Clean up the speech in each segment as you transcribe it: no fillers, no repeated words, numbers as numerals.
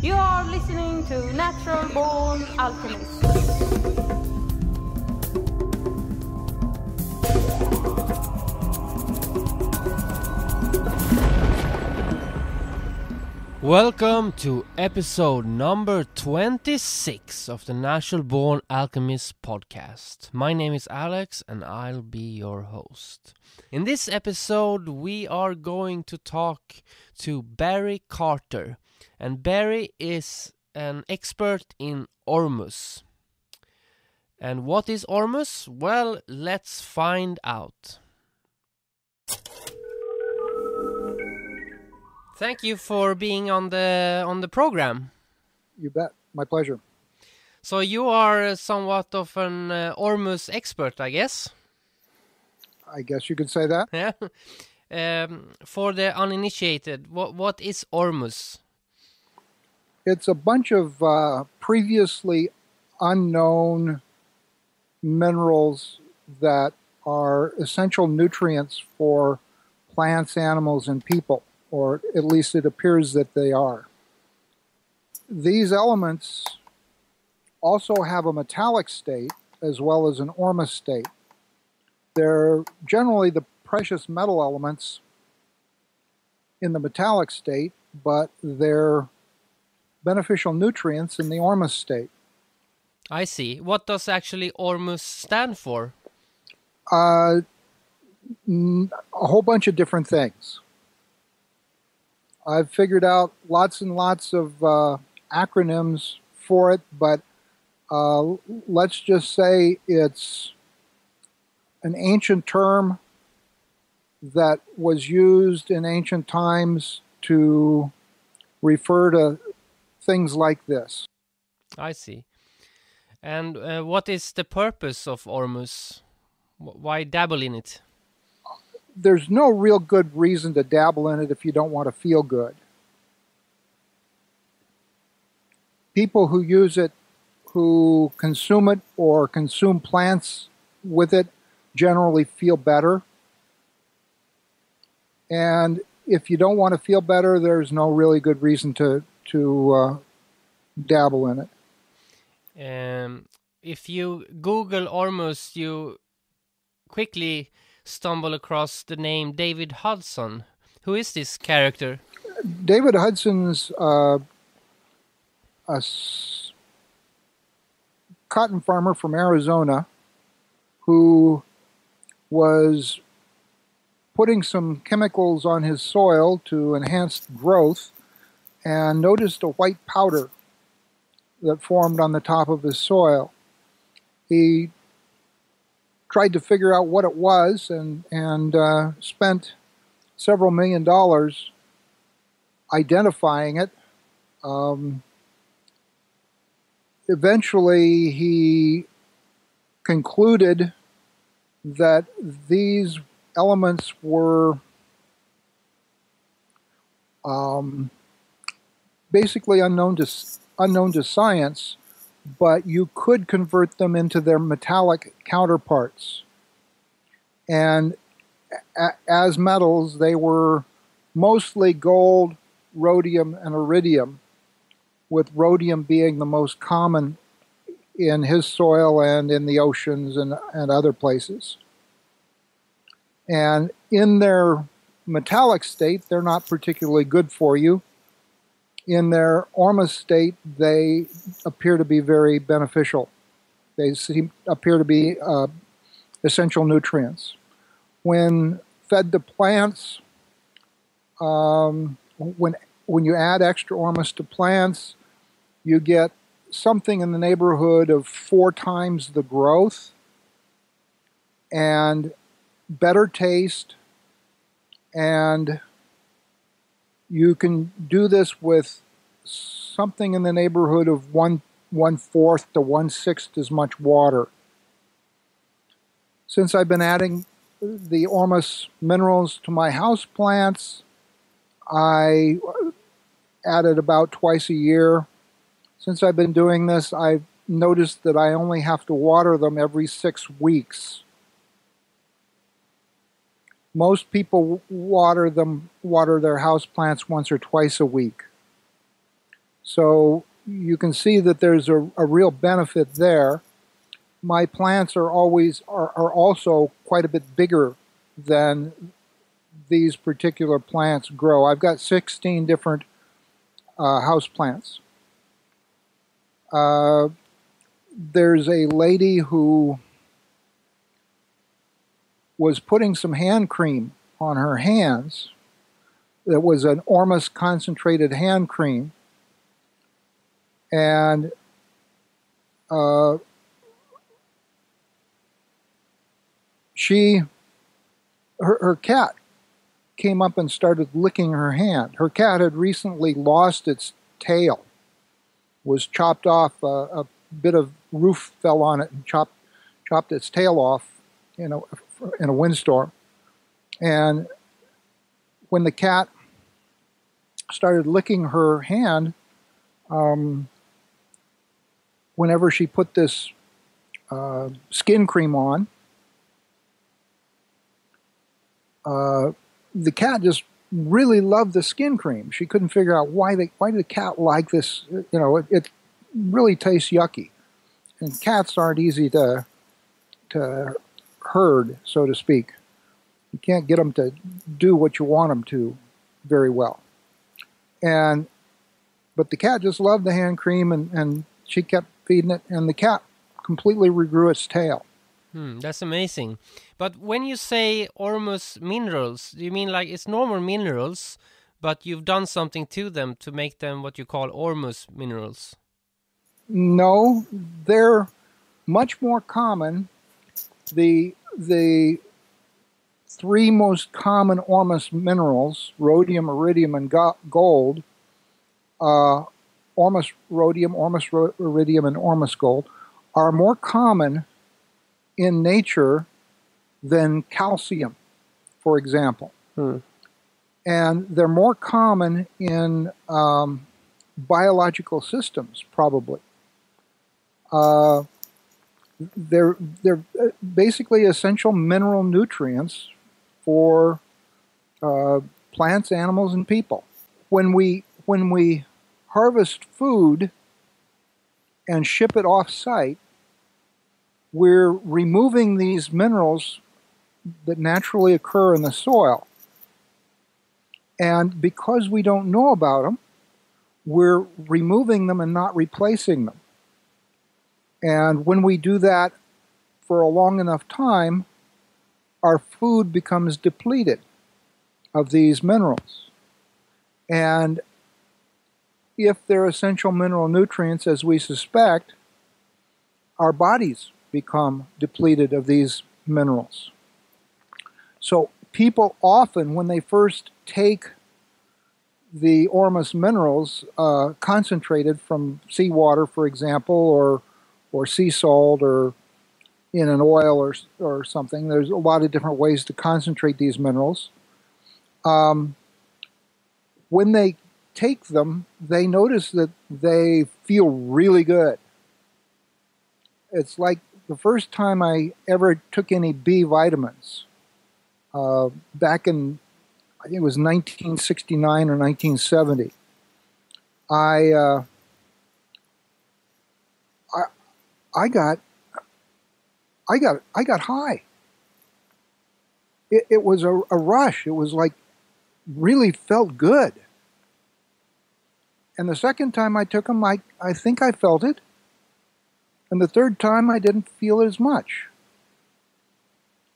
You are listening to Natural Born Alchemist. Welcome to episode number 26 of the Natural Born Alchemist podcast. My name is Alex and I'll be your host. In this episode we are going to talk to Barry Carter, and Barry is an expert in Ormus. And what is Ormus? Well, let's find out. Thank you for being on the program. You bet. My pleasure. So you are somewhat of an Ormus expert, I guess? I guess you could say that. Yeah. For the uninitiated, what is Ormus? It's a bunch of previously unknown minerals that are essential nutrients for plants, animals, and people. Or at least it appears that they are. These elements also have a metallic state as well as an Ormus state. They're generally the precious metal elements in the metallic state, but they're beneficial nutrients in the Ormus state. I see. What does actually Ormus stand for? A whole bunch of different things. I've figured out lots and lots of acronyms for it, but let's just say it's an ancient term that was used in ancient times to refer to things like this. I see. And what is the purpose of Ormus? Why dabble in it? There's no real good reason to dabble in it if you don't want to feel good. People who use it, who consume it or consume plants with it, generally feel better. And if you don't want to feel better, there's no really good reason to dabble in it. If you Google Ormus, you quickly stumble across the name David Hudson. Who is this character? David Hudson's a cotton farmer from Arizona who was putting some chemicals on his soil to enhance growth and noticed a white powder that formed on the top of his soil. He tried to figure out what it was and spent several $1 million identifying it. Eventually, he concluded that these elements were basically unknown to science, but you could convert them into their metallic counterparts. And as metals, they were mostly gold, rhodium, and iridium, with rhodium being the most common in his soil and in the oceans and other places. And in their metallic state, they're not particularly good for you. In their Ormus state, they appear to be very beneficial. They appear to be essential nutrients. When fed to plants, when you add extra Ormus to plants, you get something in the neighborhood of 4 times the growth and better taste, and you can do this with something in the neighborhood of 1/4 to 1/6 as much water. Since I've been adding the Ormus minerals to my house plants, I add it about twice a year. Since I've been doing this, I've noticed that I only have to water them every 6 weeks. Most people water their house plants once or twice a week. So you can see that there's a real benefit there. My plants are also quite a bit bigger than these particular plants grow. I've got 16 different house plants. There's a lady who was putting some hand cream on her hands. That was an Ormus concentrated hand cream. And her cat came up and started licking her hand. Her cat had recently lost its tail, was chopped off, a bit of roof fell on it and chopped its tail off in a windstorm. And when the cat started licking her hand, whenever she put this skin cream on, the cat just really loved the skin cream. She couldn't figure out why did the cat like this. It really tastes yucky. And cats aren't easy to herd, so to speak. You can't get them to do what you want them to very well. But the cat just loved the hand cream, and she kept feeding it, and the cat completely regrew its tail. That's amazing. But when you say Ormus minerals, do you mean like it's normal minerals, but you've done something to them to make them what you call Ormus minerals? No, they're much more common. The three most common Ormus minerals, rhodium, iridium, and gold, Ormus rhodium, Ormus iridium, and Ormus gold, are more common in nature than calcium, for example. And they're more common in biological systems, probably. They're basically essential mineral nutrients for plants, animals, and people. When we harvest food and ship it off-site, we're removing these minerals that naturally occur in the soil. And because we don't know about them, we're removing them and not replacing them. And when we do that for a long enough time, our food becomes depleted of these minerals. And if they're essential mineral nutrients, as we suspect, our bodies become depleted of these minerals. So people often, when they first take the Ormus minerals, concentrated from seawater, for example, or sea salt, or in an oil or something, there's a lot of different ways to concentrate these minerals. When they take them, they notice that they feel really good. It's like the first time I ever took any B vitamins, back in, I think it was 1969 or 1970, I got high. It was a rush. It was like, really felt good. And the second time I took them, I think I felt it. And the third time I didn't feel it as much.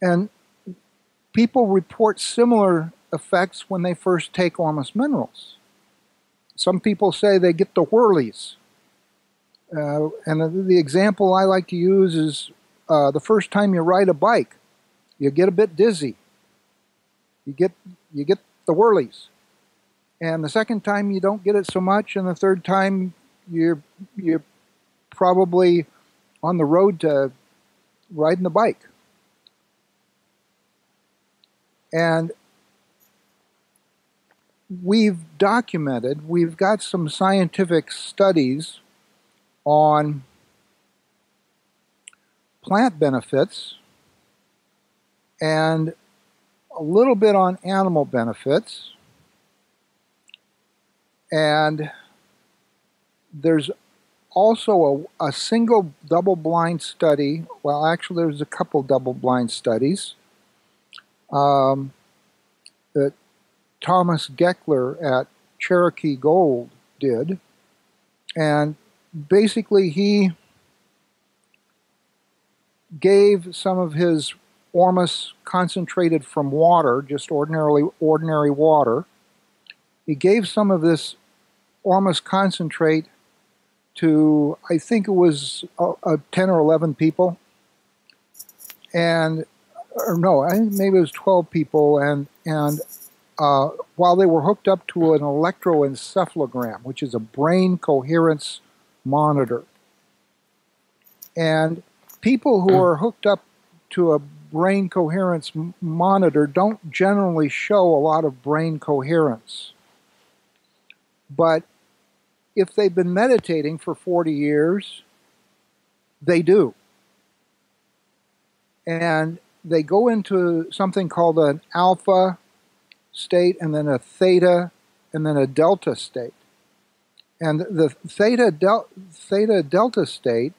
And people report similar effects when they first take Ormus minerals. Some people say they get the whirlies. And the example I like to use is the first time you ride a bike, you get a bit dizzy. You get the whirlies. And the second time you don't get it so much, and the third time you're probably on the road to riding the bike. And we've got some scientific studies on plant benefits and a little bit on animal benefits. And there's also a single double-blind study. Well, actually, there's a couple double-blind studies that Thomas Geckler at Cherokee Gold did. And basically, he gave some of his Ormus concentrated from water, just ordinary water. He gave some of this Ormus concentrate to, I think it was 10 or 11 people. And, or no, I think maybe it was 12 people. And while they were hooked up to an electroencephalogram, which is a brain coherence monitor. And people who are hooked up to a brain coherence monitor don't generally show a lot of brain coherence. But if they've been meditating for 40 years, they do. And they go into something called an alpha state, and then a theta, and then a delta state. And the theta delta state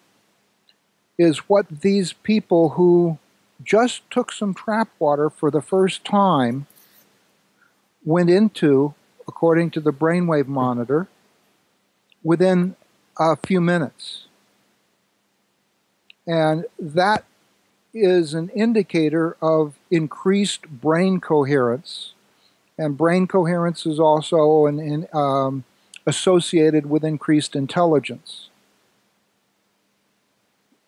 is what these people who just took some trap water for the first time went into, according to the brainwave monitor, within a few minutes. And that is an indicator of increased brain coherence. And brain coherence is also associated with increased intelligence.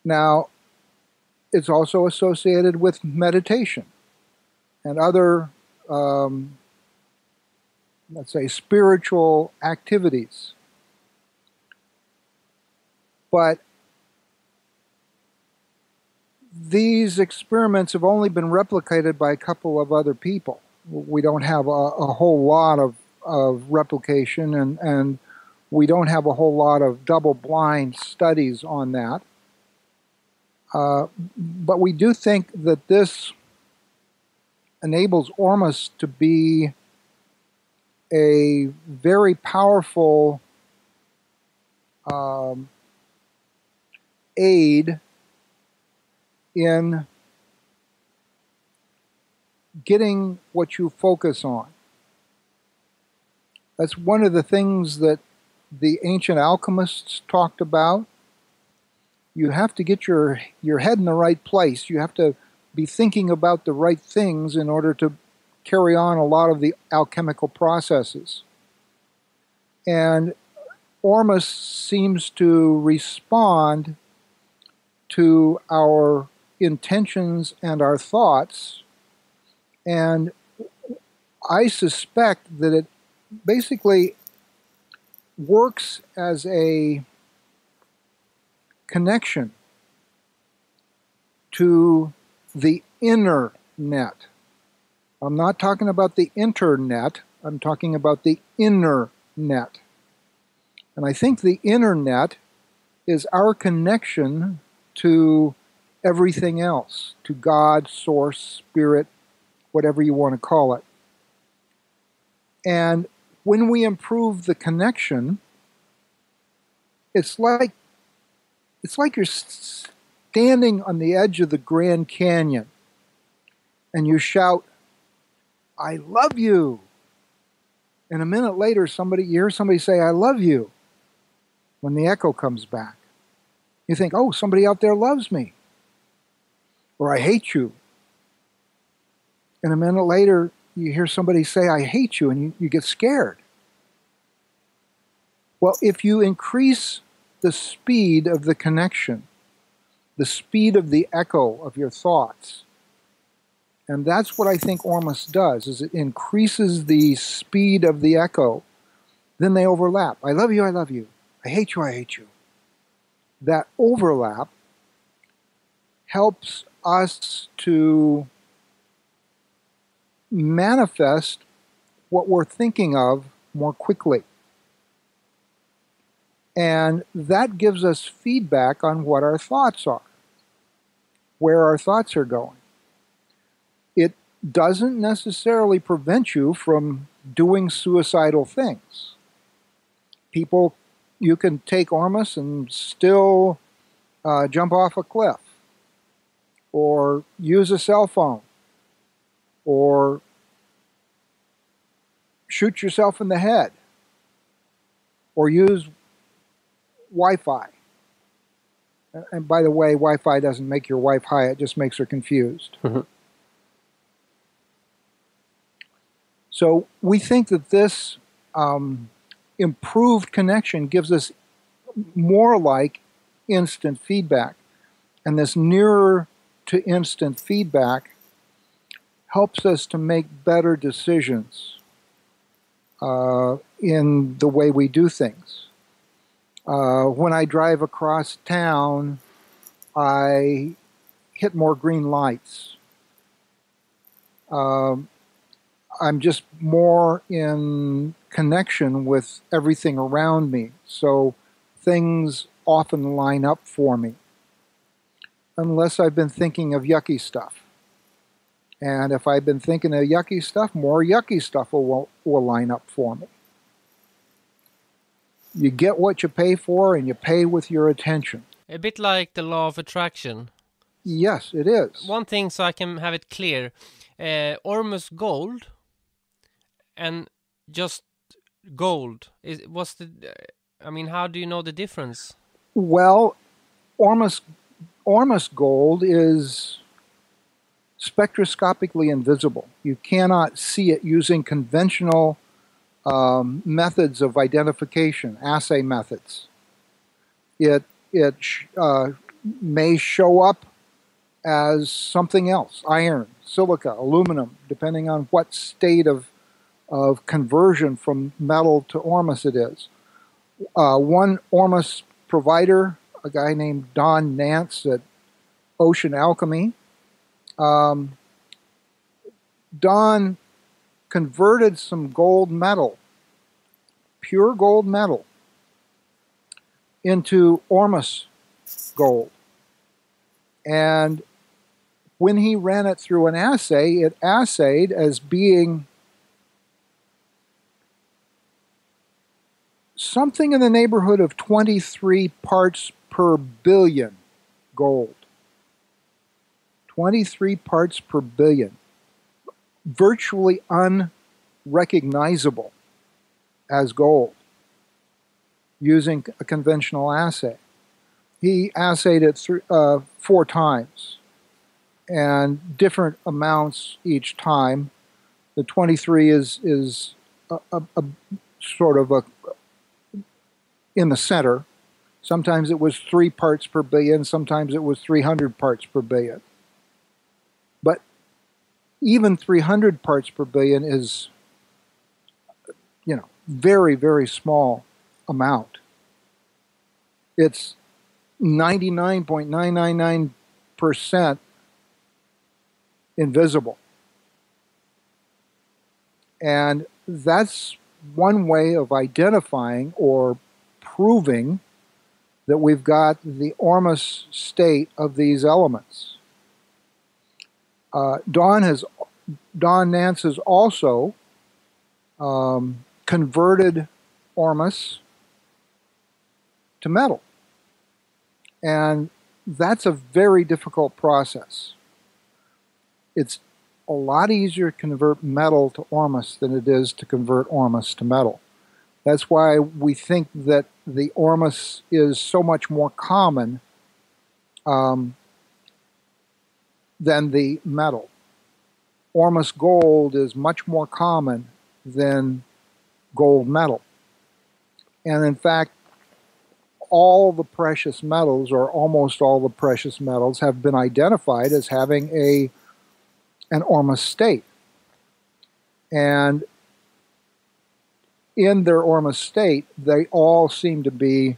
Now, it's also associated with meditation and other, let's say, spiritual activities. But these experiments have only been replicated by a couple of other people. We don't have a whole lot of replication, and we don't have a whole lot of double-blind studies on that. But we do think that this enables Ormus to be a very powerful aid in getting what you focus on. That's one of the things that the ancient alchemists talked about. You have to get your head in the right place. You have to be thinking about the right things in order to carry on a lot of the alchemical processes. And Ormus seems to respond to our intentions and our thoughts. And I suspect that it basically works as a connection to the inner net. I'm not talking about the internet, I'm talking about the inner net. And I think the inner net is our connection to everything else, to God, Source, Spirit, whatever you want to call it. And when we improve the connection, it's like you're standing on the edge of the Grand Canyon and you shout, "I love you." And a minute later, you hear somebody say, "I love you," when the echo comes back. You think, "Oh, somebody out there loves me." Or, "I hate you." And a minute later, you hear somebody say, "I hate you," and you get scared. Well, if you increase the speed of the connection, the speed of the echo of your thoughts, and that's what I think Ormus does, is it increases the speed of the echo, then they overlap. "I love you, I love you. I hate you, I hate you." That overlap helps us to manifest what we're thinking of more quickly. And that gives us feedback on what our thoughts are, where our thoughts are going. It doesn't necessarily prevent you from doing suicidal things. People you can take Ormus and still jump off a cliff, or use a cell phone, or shoot yourself in the head, or use Wi-Fi. And by the way, Wi-Fi doesn't make your wife high, it just makes her confused. So we think that this improved connection gives us more like instant feedback. And this nearer to instant feedback helps us to make better decisions in the way we do things. When I drive across town, I hit more green lights. I'm just more in connection with everything around me, so things often line up for me, unless I've been thinking of yucky stuff. And if I've been thinking of yucky stuff, more yucky stuff will line up for me. You get what you pay for, and you pay with your attention. A bit like the law of attraction. Yes, it is. One thing, so I can have it clear. Ormus gold and just gold. How do you know the difference? Well, Ormus gold is spectroscopically invisible. You cannot see it using conventional methods of identification, assay methods. It may show up as something else, iron, silica, aluminum, depending on what state of conversion from metal to Ormus it is. One Ormus provider, a guy named Don Nance at Ocean Alchemy, Don converted some gold metal, pure gold metal, into Ormus gold. And when he ran it through an assay, it assayed as being something in the neighborhood of 23 parts per billion gold. 23 parts per billion. Virtually unrecognizable as gold using a conventional assay. He assayed it 4 times and different amounts each time. The 23 is a sort of a in the center. Sometimes it was 3 parts per billion, sometimes it was 300 parts per billion. But even 300 parts per billion is, very, very small amount. It's 99.999% invisible. And that's one way of identifying or proving that we've got the Ormus state of these elements. Don Nance has also converted Ormus to metal. And that's a very difficult process. It's a lot easier to convert metal to Ormus than it is to convert Ormus to metal. That's why we think that the Ormus is so much more common than the metal. Ormus gold is much more common than gold metal. And in fact, all the precious metals, or almost all the precious metals, have been identified as having an Ormus state. And in their Ormus state, they all seem to be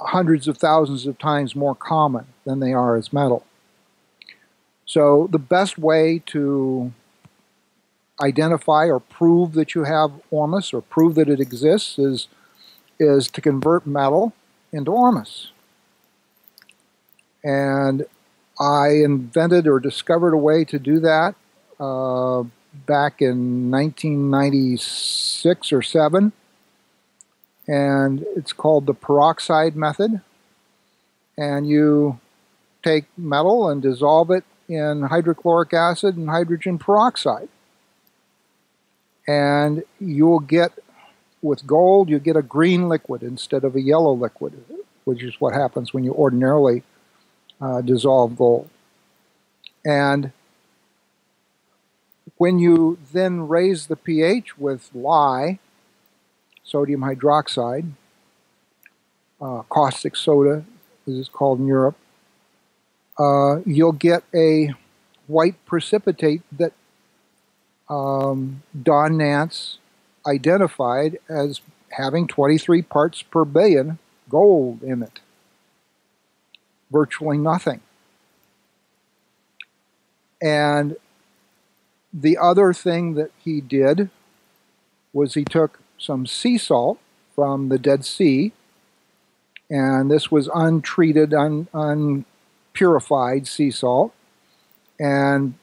hundreds of thousands of times more common than they are as metal. So the best way to identify or prove that you have Ormus, or prove that it exists, is to convert metal into Ormus. And I invented or discovered a way to do that back in 1996 or 7. and it's called the peroxide method. And you take metal and dissolve it in hydrochloric acid and hydrogen peroxide. And you'll get, with gold, you get a green liquid instead of a yellow liquid, which is what happens when you ordinarily dissolve gold. And when you then raise the pH with lye, sodium hydroxide, caustic soda, as it's called in Europe, you'll get a white precipitate that Don Nance identified as having 23 parts per billion gold in it. Virtually nothing. And the other thing that he did was he took some sea salt from the Dead Sea, and this was untreated, unpurified sea salt, and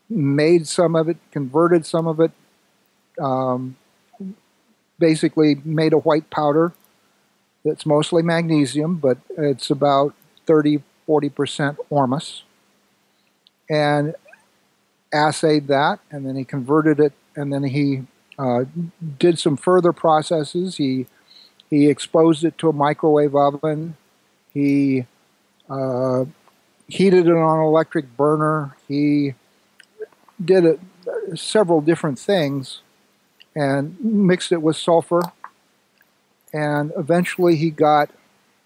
made some of it, converted some of it, basically made a white powder that's mostly magnesium, but it's about 30-40% Ormus, and assayed that, and then he converted it, and then he did some further processes. He exposed it to a microwave oven. He heated it on an electric burner. He did several different things and mixed it with sulfur. And eventually he got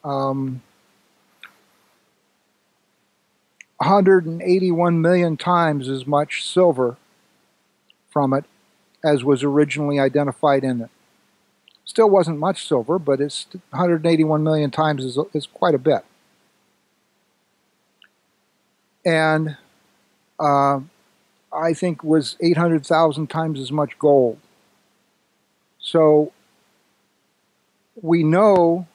181 million times as much silver from it as was originally identified in it. Still wasn't much silver, but it's 181 million times is quite a bit. And I think was 800,000 times as much gold. So we know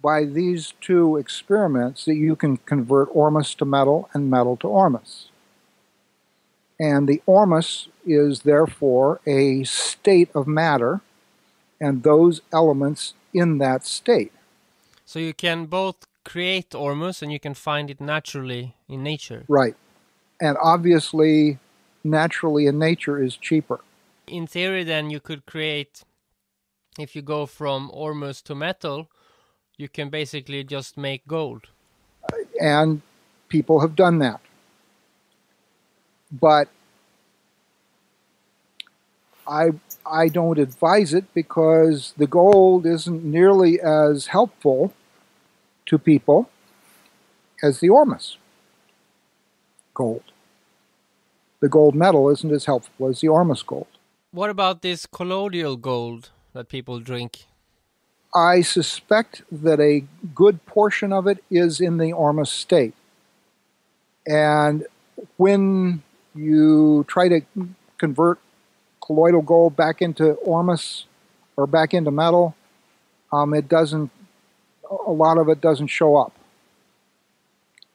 by these two experiments that you can convert Ormus to metal and metal to Ormus. And the Ormus is therefore a state of matter and those elements in that state. So you can both create Ormus and you can find it naturally in nature. Right. And obviously, naturally in nature is cheaper. In theory, then, you could create, if you go from Ormus to metal, you can basically just make gold. And people have done that. But I don't advise it because the gold isn't nearly as helpful to people as the Ormus gold. The gold metal isn't as helpful as the Ormus gold. What about this colloidal gold that people drink? I suspect that a good portion of it is in the Ormus state. And when you try to convert colloidal gold back into Ormus or back into metal, it doesn't, a lot of it doesn't show up.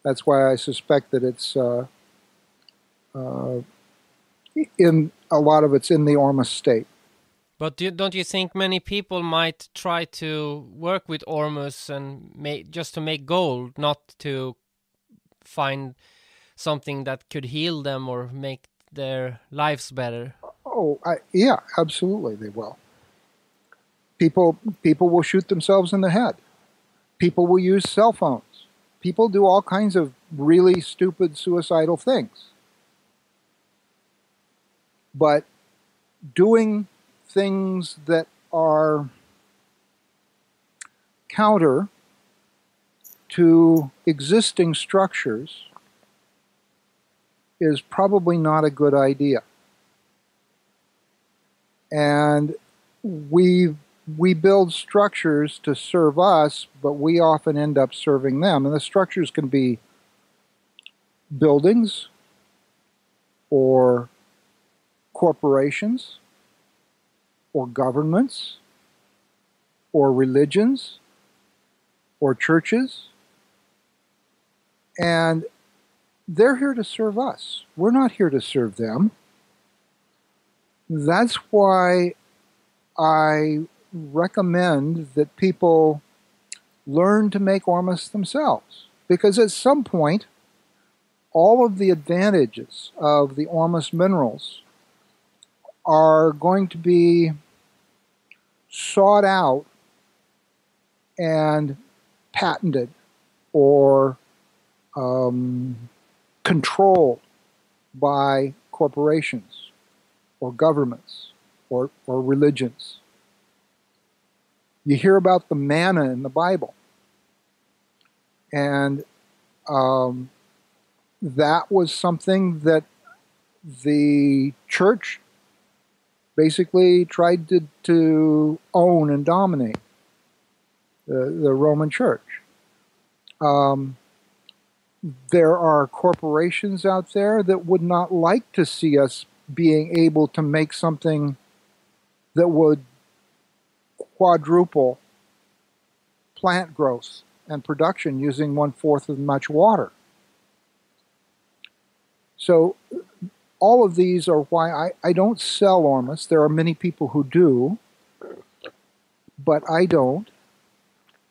That's why I suspect that it's in a lot of it's in the Ormus state. But don't you think many people might try to work with Ormus and just to make gold, not to find something that could heal them or make their lives better? Oh, yeah, absolutely they will. People will shoot themselves in the head. People will use cell phones. People do all kinds of really stupid suicidal things. But doing things that are counter to existing structures is probably not a good idea. And we build structures to serve us, but we often end up serving them. And the structures can be buildings or corporations or governments or religions or churches. And they're here to serve us. We're not here to serve them. That's why I recommend that people learn to make Ormus themselves, because at some point, all of the advantages of the Ormus minerals are going to be sought out and patented or controlled by corporations or governments or religions. You hear about the manna in the Bible, and that was something that the church basically tried to own and dominate, the Roman Church. There are corporations out there that would not like to see us being able to make something that would quadruple plant growth and production using 1/4 as much water. So all of these are why I don't sell Ormus. There are many people who do, but I don't.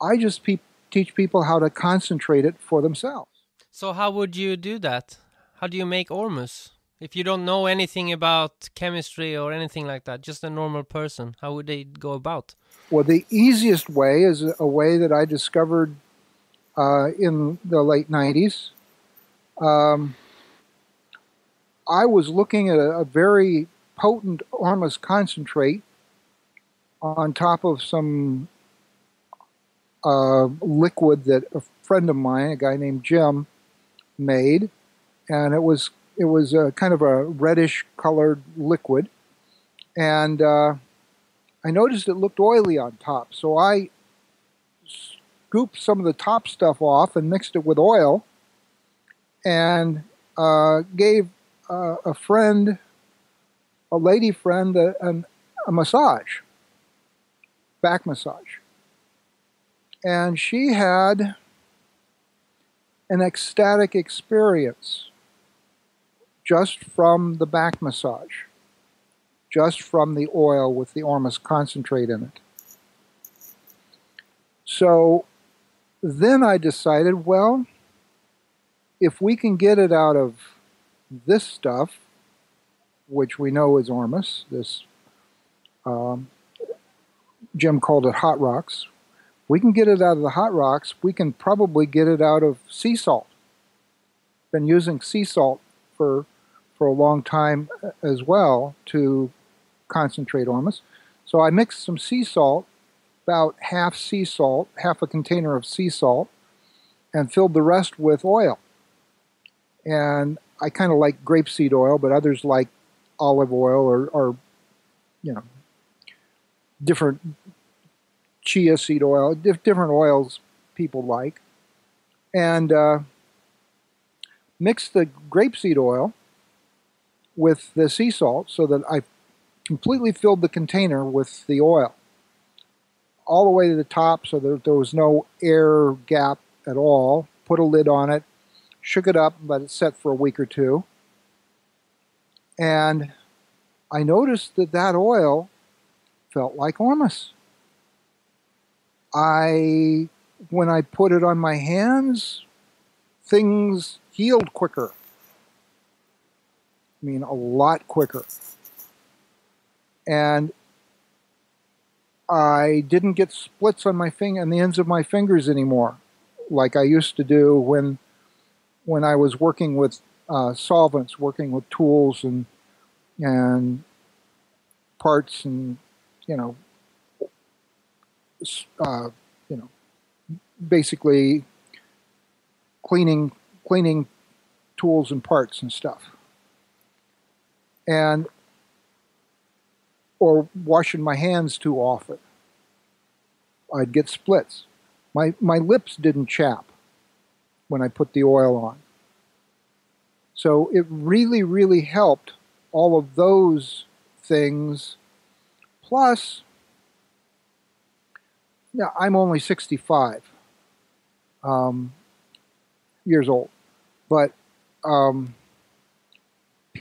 I just teach people how to concentrate it for themselves. So how would you do that? How do you make Ormus? If you don't know anything about chemistry or anything like that, just a normal person, how would they go about? Well, the easiest way is a way that I discovered in the late 90s. I was looking at a very potent Ormus concentrate on top of some liquid that a friend of mine, a guy named Jim, made, and it was a kind of a reddish colored liquid, and I noticed it looked oily on top, so I scooped some of the top stuff off and mixed it with oil, and gave a lady friend, a massage, back massage, and she had an ecstatic experience just from the back massage, just from the oil with the Ormus concentrate in it. So then I decided, well, if we can get it out of this stuff, which we know is Ormus, this Jim called it hot rocks. We can get it out of the hot rocks. We can probably get it out of sea salt. Been using sea salt for a long time as well to concentrate Ormus. So I mixed some sea salt, about half sea salt, half a container of sea salt, and filled the rest with oil. And I kind of like grapeseed oil, but others like olive oil or different chia seed oil, different oils people like. And mix the grapeseed oil with the sea salt so that I completely filled the container with the oil all the way to the top so that there was no air gap at all. Put a lid on it, shook it up, let it set for a week or two. And I noticed that oil felt like Ormus. When I put it on my hands, things healed quicker. I mean, a lot quicker. And I didn't get splits on the ends of my fingers anymore, like I used to do when I was working with solvents, working with tools and parts, and basically cleaning tools and parts and stuff, or washing my hands too often. I'd get splits. My lips didn't chap when I put the oil on. So it really, really helped all of those things. Plus, I'm only 65 years old, but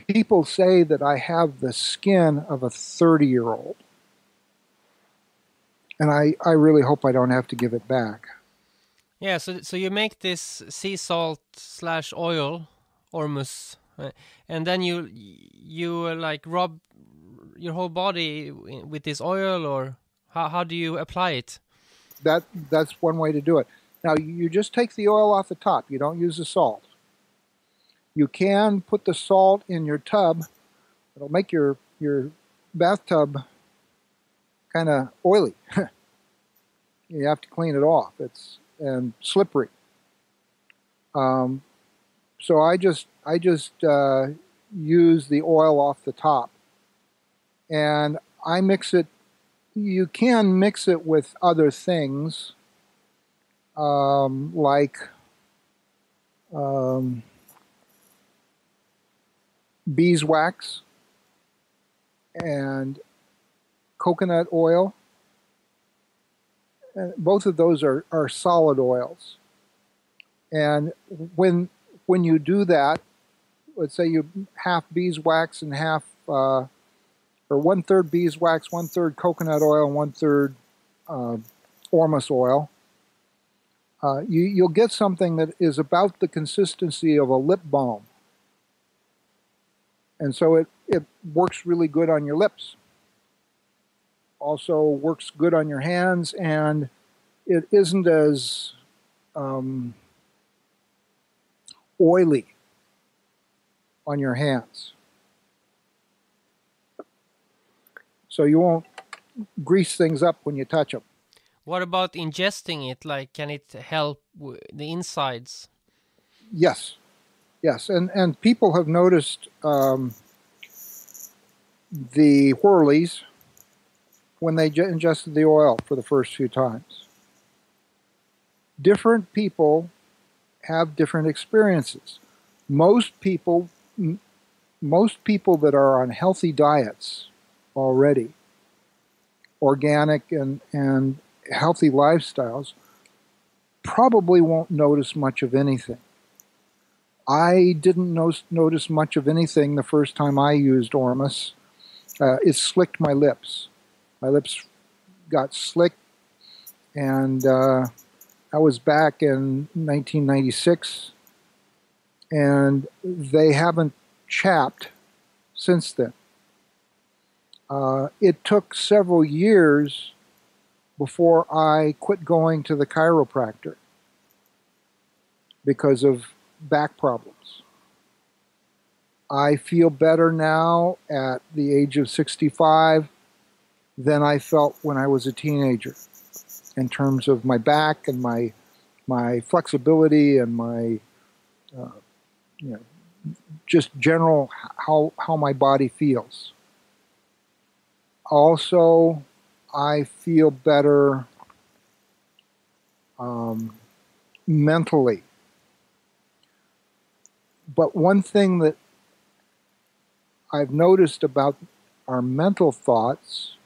people say that I have the skin of a 30-year-old. And I really hope I don't have to give it back. Yeah, so you make this sea salt / oil, Ormus, and then you like rub your whole body with this oil, or how do you apply it? That's one way to do it. Now, you just take the oil off the top. You don't use the salt. You can put the salt in your tub. It'll make your bathtub kind of oily. You have to clean it off. It's slippery. So I just use the oil off the top, and I mix it. You can mix it with other things, like beeswax and coconut oil. Both of those are solid oils. And when you do that, let's say you half beeswax and half, or 1/3 beeswax, 1/3 coconut oil, and 1/3 Ormus oil, you'll get something that is about the consistency of a lip balm. And so it works really good on your lips. Also works good on your hands, and it isn't as oily on your hands. So you won't grease things up when you touch them. What about ingesting it? Like, can it help the insides? Yes. And people have noticed the whirlies when they ingested the oil for the first few times. Different people have different experiences. Most people that are on healthy diets already, organic and healthy lifestyles, probably won't notice much of anything. I didn't notice much of anything the first time I used Ormus. It slicked my lips. My lips got slick, and I was back in 1996, and they haven't chapped since then. It took several years before I quit going to the chiropractor because of back problems. I feel better now at the age of 65 than I felt when I was a teenager, in terms of my back and my flexibility and my just general how my body feels. Also, I feel better mentally. But one thing that I've noticed about our mental thoughts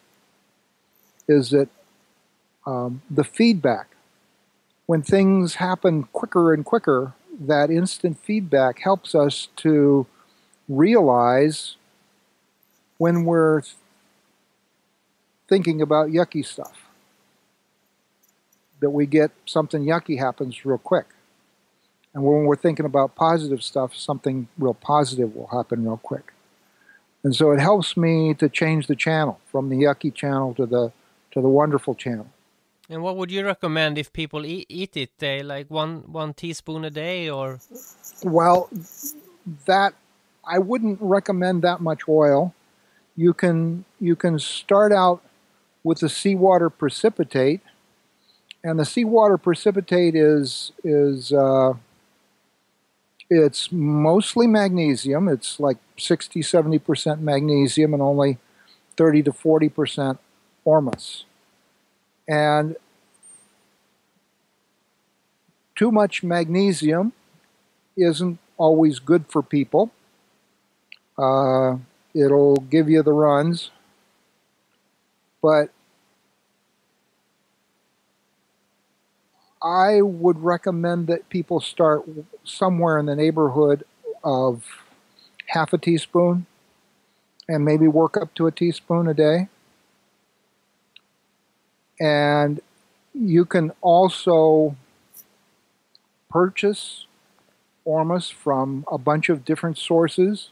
is that the feedback, when things happen quicker and quicker, that instant feedback helps us to realize when we're thinking about yucky stuff, that we get something yucky happens real quick. And when we're thinking about positive stuff, something real positive will happen real quick. And so it helps me to change the channel from the yucky channel to the wonderful channel. And what would you recommend if people eat it? They like one teaspoon a day, or? Well, that I wouldn't recommend that much oil. You can start out with the seawater precipitate, and the seawater precipitate is it's mostly magnesium. It's like 60-70% magnesium and only 30 to 40% Ormus. And too much magnesium isn't always good for people. It'll give you the runs. But I would recommend that people start somewhere in the neighborhood of half a teaspoon and maybe work up to a teaspoon a day. And you can also purchase Ormus from a bunch of different sources.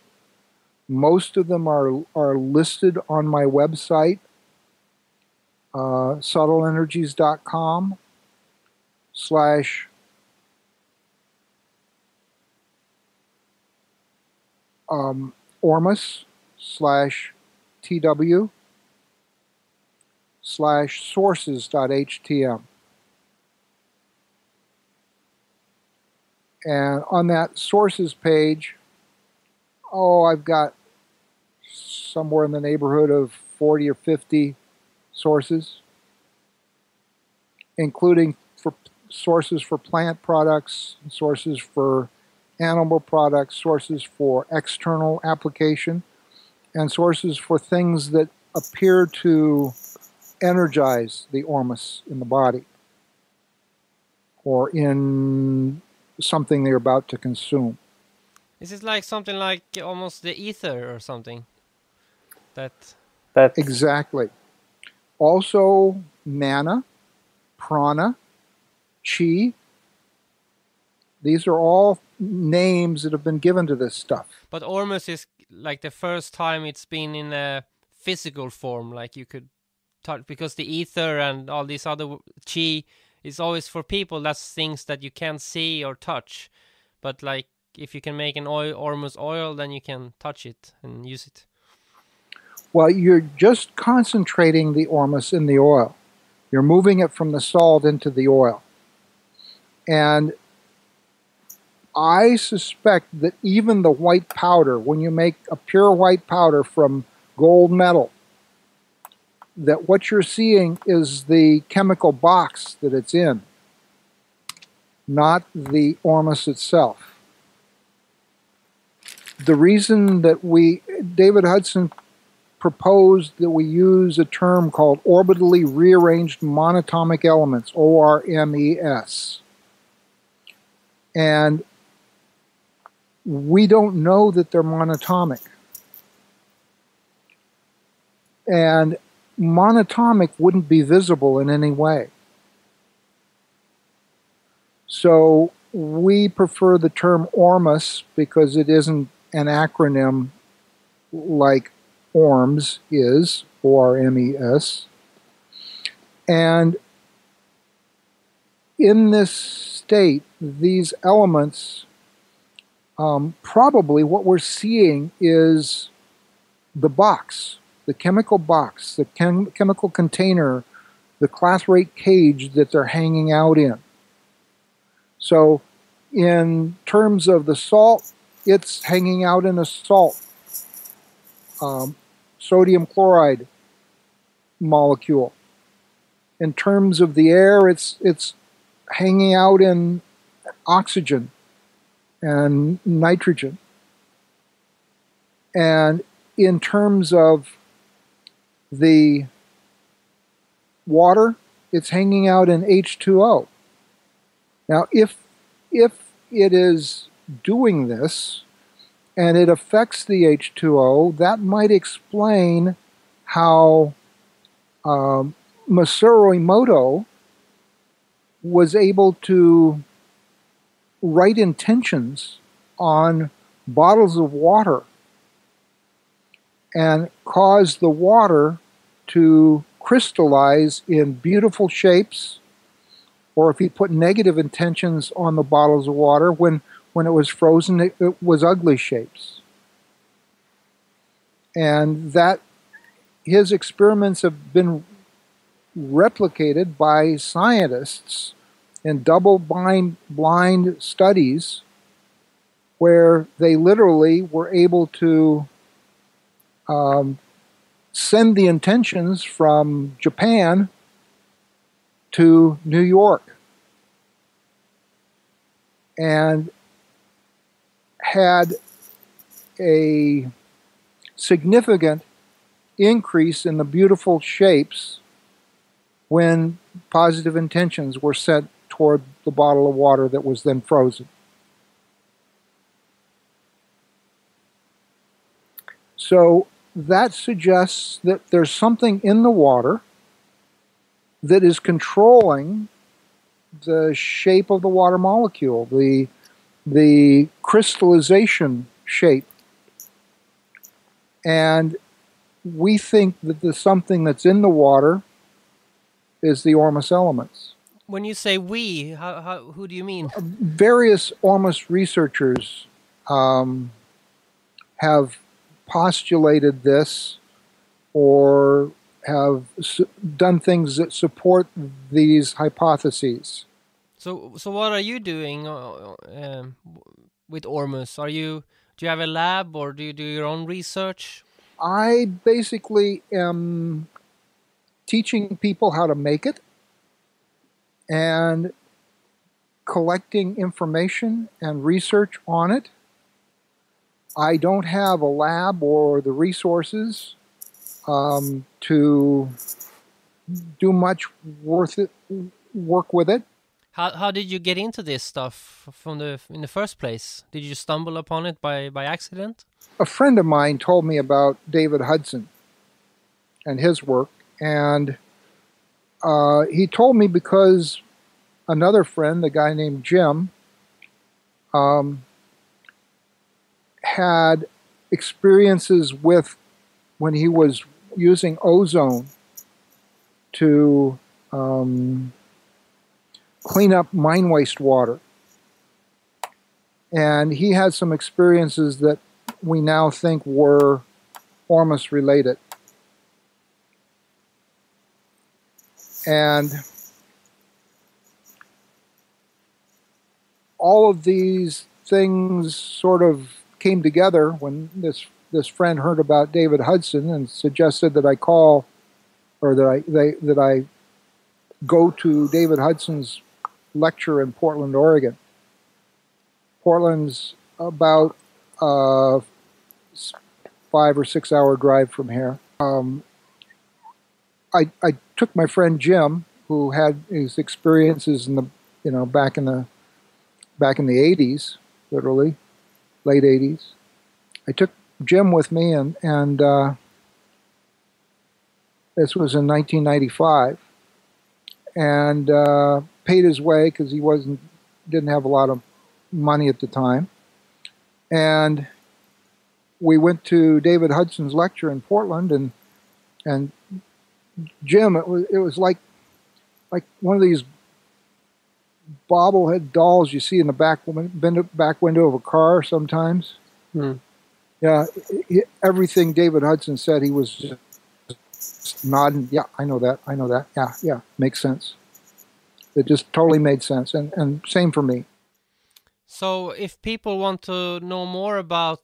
Most of them are listed on my website, subtleenergies.com slash Ormus slash TW slash sources.htm. And on that sources page, I've got somewhere in the neighborhood of 40 or 50 sources, including for sources for plant products, sources for animal products, sources for external application, and sources for things that appear to energize the Ormus in the body or in something they're about to consume. Is it like something like almost the ether or something? That Exactly. Also, mana, prana, chi. These are all names that have been given to this stuff. But Ormus is like the first time it's been in a physical form, like you could touch, because the ether and all these other chi is always for people. That's things that you can't see or touch. But like if you can make an Ormus oil, then you can touch it and use it. Well, you're just concentrating the Ormus in the oil. You're moving it from the salt into the oil. And I suspect that even the white powder, when you make a pure white powder from gold metal, that what you're seeing is the chemical box that it's in, not the Ormus itself. The reason that David Hudson proposed that we use a term called orbitally rearranged monatomic elements, ORMES. And we don't know that they're monatomic. And monatomic wouldn't be visible in any way. So we prefer the term Ormus because it isn't an acronym like ORMS is, ORMES. And in this state, these elements, probably what we're seeing is the box, the chemical box, the chemical container, the clathrate cage that they're hanging out in. So in terms of the salt, it's hanging out in a salt, sodium chloride molecule. In terms of the air, it's hanging out in oxygen and nitrogen. And in terms of the water, it's hanging out in H2O. Now, if it is doing this and it affects the H2O, that might explain how Masaru Emoto was able to write intentions on bottles of water and cause the water to crystallize in beautiful shapes, or if he put negative intentions on the bottles of water, when it was frozen, it was ugly shapes. And that his experiments have been replicated by scientists in double-blind studies where they literally were able to send the intentions from Japan to New York and had a significant increase in the beautiful shapes when positive intentions were sent toward the bottle of water that was then frozen. So that suggests that there's something in the water that is controlling the shape of the water molecule, the crystallization shape. And we think that the something that's in the water is the Ormus elements. When you say we, who do you mean? Various Ormus researchers have postulated this or have done things that support these hypotheses. So what are you doing with Ormus? Do you have a lab, or do you do your own research? I basically am teaching people how to make it and collecting information and research on it. I don't have a lab or the resources to do much work with it. How did you get into this stuff in the first place? Did you stumble upon it by accident? A friend of mine told me about David Hudson and his work, and he told me because another friend, a guy named Jim, had experiences with when he was using ozone to clean up mine waste water. And he had some experiences that we now think were Ormus related. And all of these things sort of came together when this friend heard about David Hudson and suggested that I call, or that I go to David Hudson's lecture in Portland, Oregon. Portland's about a 5 or 6 hour drive from here. I took my friend Jim, who had his experiences in the back in the 80s, literally late 80s. I took Jim with me, and this was in 1995, and paid his way because he didn't have a lot of money at the time. And we went to David Hudson's lecture in Portland, and Jim, it was like one of these bobblehead dolls you see in the back window of a car sometimes. Mm. Yeah, everything David Hudson said, he was just nodding. Yeah, I know that. Yeah, makes sense. It just totally made sense, and same for me. So if people want to know more about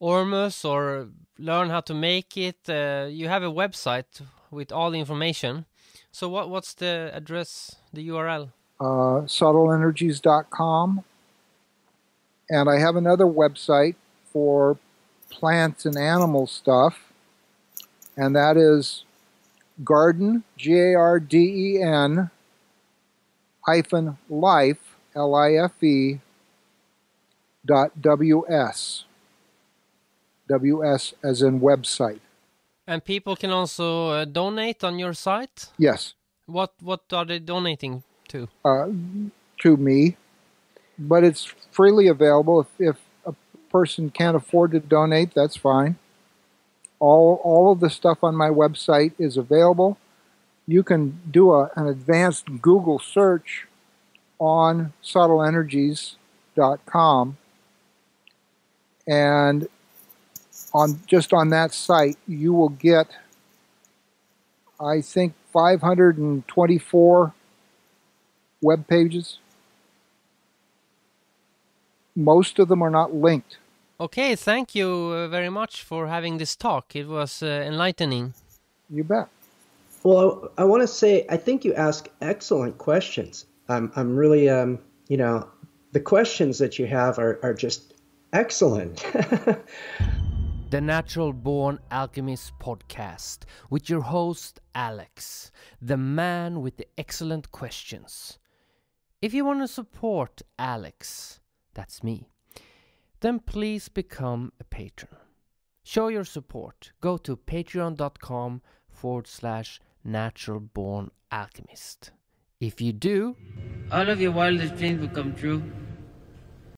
Ormus or learn how to make it, you have a website with all the information. So what's the address, the URL? Subtleenergies.com. And I have another website for plants and animal stuff, and that is Garden, GARDEN, hyphen life, LIFE, .ws. WS as in website. And people can also donate on your site? Yes. What are they donating to? To me. But it's freely available. If a person can't afford to donate, that's fine. All of the stuff on my website is available. You can do an advanced Google search on subtleenergies.com, and just on that site you will get, I think, 524 web pages. Most of them are not linked. Okay, thank you very much for having this talk. It was enlightening. You bet. Well, I want to say, I think you ask excellent questions. I'm really, the questions that you have are just excellent. The Natural Born Alchemist podcast with your host, Alex, the man with the excellent questions. If you want to support Alex, that's me, then please become a patron. Show your support. Go to patreon.com/naturalborn natural born alchemist? If you do, all of your wildest dreams will come true.